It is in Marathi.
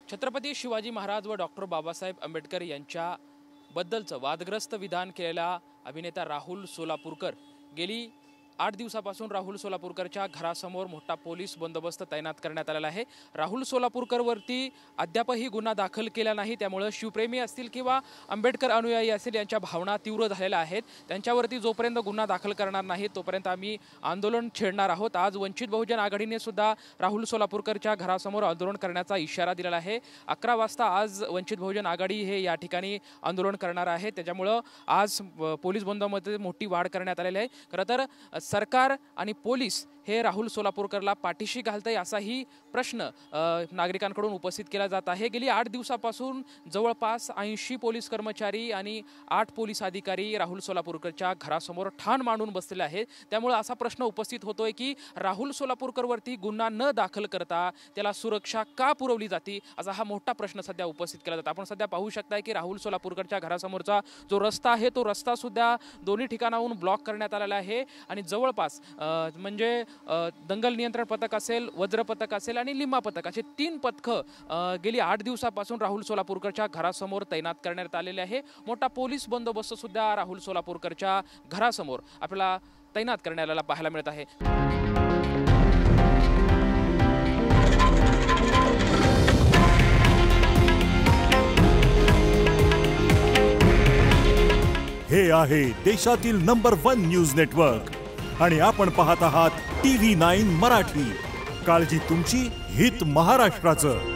छत्रपती शिवाजी महाराज व डॉक्टर बाबासाहेब आंबेडकर यांच्याबद्दलचं वादग्रस्त विधान केलेला अभिनेता राहुल सोलापूरकर गेली 8 दिवसापासून राहुल सोलापूरकरच्या घरासमोर मोठा पोलीस बंदोबस्त तैनात करण्यात आलेला आहे। राहुल सोलापूरकरवरती अद्यापही गुन्हा दाखल केला नाही, त्यामुळे शिवप्रेमी असतील किंवा आंबेडकर अनुयायी असतील यांच्या भावना तीव्र झालेल्या आहेत। त्यांच्यावरती जोपर्यंत गुन्हा दाखल करणार नाही तोपर्यंत आम्ही आंदोलन छेडणार आहोत। आज वंचित बहुजन आघाडीने सुद्धा राहुल सोलापूरकरच्या घरासमोर आंदोलन करण्याचा इशारा दिलेला आहे। 11 वाजता आज वंचित बहुजन आघाडी हे या ठिकाणी आंदोलन करणार आहे, त्याच्यामुळे आज पोलीस बंदोबस्तामध्ये मोठी वाढ करण्यात आलेली आहे। खरं तर सरकार आणि पोलीस हे राहुल सोलापूरकरला पाठीशी घालतंय असाही प्रश्न नागरिकांकडून उपस्थित केला जात आहे। गेली 8 दिवसापासून जवळपास 80 पोलीस कर्मचारी आणि 8 पोलीस अधिकारी राहुल सोलापूरकरच्या घरासमोर ठाण मांडून बसलेले आहेत। त्यामुळे असा प्रश्न उपस्थित होतोय की राहुल सोलापूरकरवरती गुन्हा न दाखल करता त्याला सुरक्षा का पुरवली जाते, असा हा मोठा प्रश्न सध्या उपस्थित केला जातो। आपण सध्या पाहू शकताय की राहुल सोलापूरकरच्या घरासमोरचा जो रस्ता आहे तो रस्ता सुद्धा दोन्ही ठिकाणाहून ब्लॉक करण्यात आलेला आहे आणि जवळपास म्हणजे दंगल नियंत्रण पथक असेल, वज्र पथक असेल आणि लिंबा पथक असे 3 पथकं गेली 8 दिवसापासून राहुल सोलापूरकरच्या घरासमोर तैनात करण्यात आलेले आहे। मोठा पोलीस बंदोबस्त सुद्धा राहुल सोलापूरकरच्या घरासमोर आपल्याला तैनात करण्याला पाहायला मिळत आहे। हे आहे देशातील नंबर 1 न्यूज नेटवर्क आणि आपण पाहत आहात TV9 मराठी। काळजी तुमची, हित महाराष्ट्राचं।